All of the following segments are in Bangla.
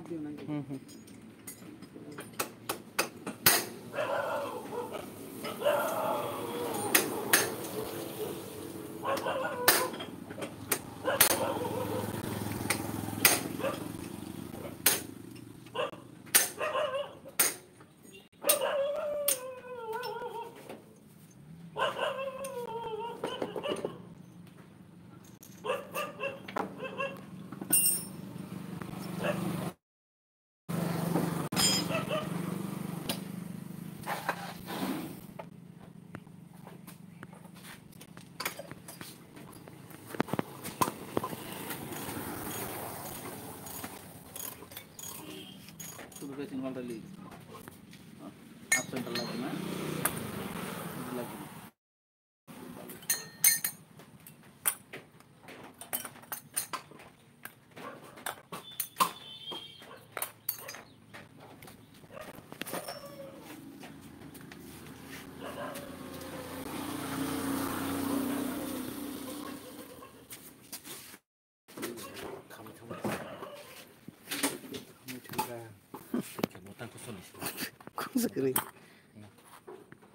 হুম হুম শুধু পেছন মালটা লিখ আপসেন্টার লাগবে না লাগবে না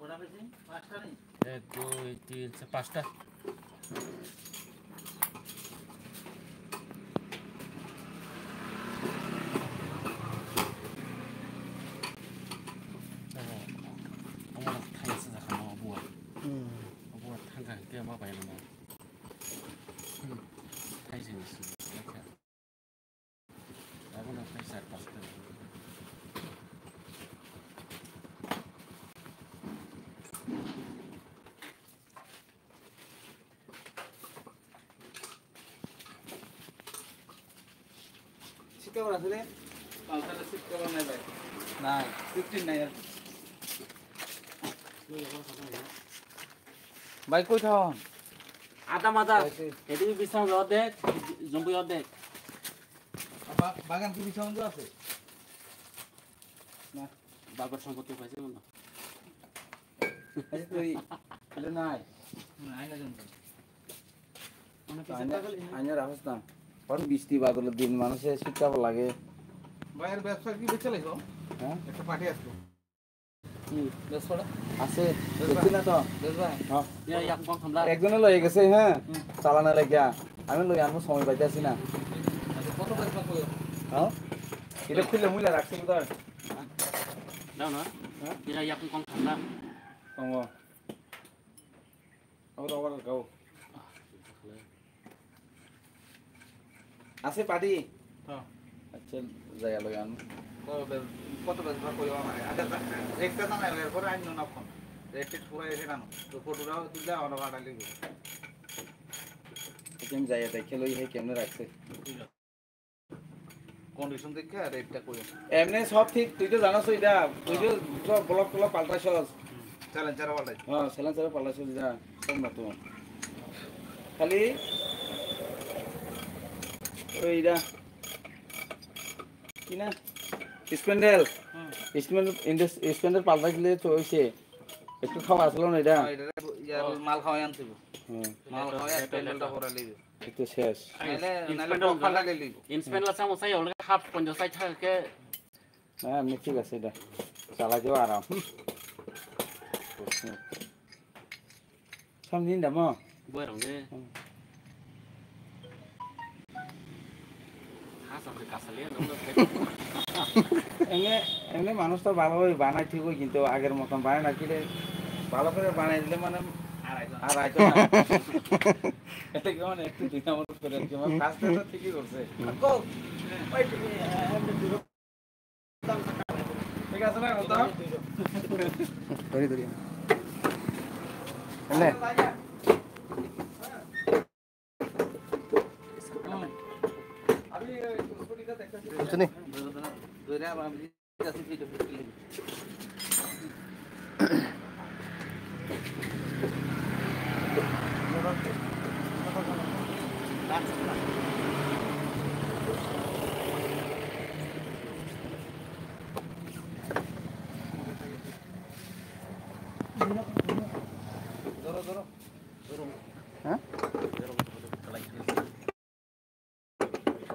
ওটা পেছি পাঁচটা নেই 1 2 3 4 5টা আমার থাইছে জাখানো বুয়া বুয়া থাঙ্গা কে মা বাইনা মা থাইছে নিছে লেখা এখন আপনি 4-5টা শিক্ষা করা আছে রে পালসারে শিক্ষা করা নাই ভাই না 15 নাই আর ভাই কই থাও আদা মাদা এদিকে বিছাম অর্ধেক জম্বি অর্ধেক বাগান কি বিছানো আছে না বাবার সম্পত্তি পাইছে না আচ্ছা তুই এটা নাই আইনা জানতো আইনার অবস্থা বড় বৃষ্টি বাদলের দিন মানুষের শিক্ষা লাগে ভাইয়ের ব্যবসা কি বেঁচে লাগলো হ্যাঁ একটা পার্টি আসলো কি ব্যবসাটা আছে দেখছি না তো বেশ ভাই হ্যাঁ ইয়া ইয়াক কম থামলা একজনে লয়ে গেছে হ্যাঁ চালানা লাগিয়া আমি লই আনবো সময় পাইতে আসি না আচ্ছা কত টাকা কইও হ্যাঁ এটা খুলে মুইলা রাখছি বুঝার দাও না হ্যাঁ ইয়া ইয়াক কম থামলা কমো আবার গাও আছে পার্টি হ্যাঁ আচ্ছা যাই লই আন কত টাকা কইও আমার আচ্ছা একটা দাম এর পরে আইনো না ফোন রেট পুরো এসে জানো তো ফটোটাও দিলে আর ভাড়া লিখবে আমি যাই দেখে লই হে কেমনে রাখছে কন্ডিশন দেখে রেটটা কইও এমনি সব ঠিক তুই তো জানাস এটা তুই তো সব ব্লক টলক পাল্টাছস চ্যালেঞ্জার ওয়ালাই হ্যাঁ সেলান স্যার পাল্টাছস যা সব নতুন খালি ওইটা কি না স্পেন্ডেল স্পেন্ডেল পাল্টা দিলে তো হইছে একটু খাওয়া আসলো না এটা মাল খাওয়াই আনতে হুম মাল খাওয়াই স্পেন্ডেলটা ভরা লিবে একটু শেষ নালে টক ফালা লিবে ইনস্পেন্ড লাসা মসাই অলগা হাফ পঞ্চাশ থাকে হ্যাঁ এমনি ঠিক আছে এটা চালাতেও আরাম সামনে দাম বই রঙে হাসা করে কাসালে এমনি এমনি মানুষ তো ভালোভাবে বানায় ঠিক হয় কিন্তু আগের মতন বানায় না কিরে ভালো করে বানাই দিলে মানে আর আইতো না এটা কেমন একটু দুই নম্বর করে কেমন কাজটা তো ঠিকই করছে ঠিক আছে না কথা ধরি ধরি এনে শুনি ধরে আমি কাছে ভিডিও করতে লিবে ধরো ধরো হ্যাঁ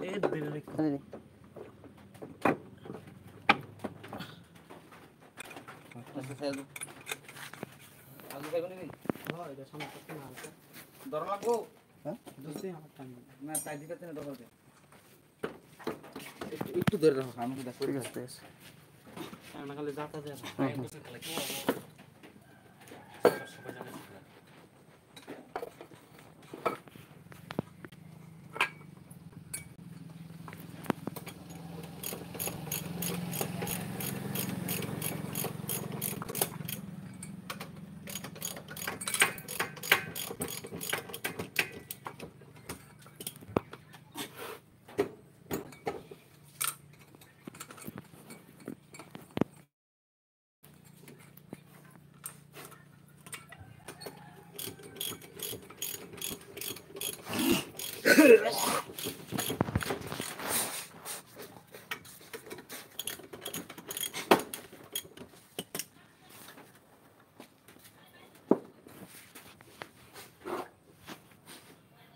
এই দিলে আলু আলু খাইবেন নি দর লাগবো না তাই দিতে না দর লাগবে একটু ধরে রাখো আমি কি দেখো ঠিক আছে ঠিক আছে খালি যাতা যায় খেলা কেউ সবাই জানে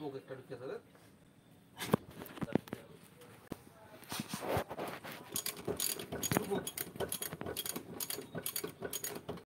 ও একটা ঢুকে যাবে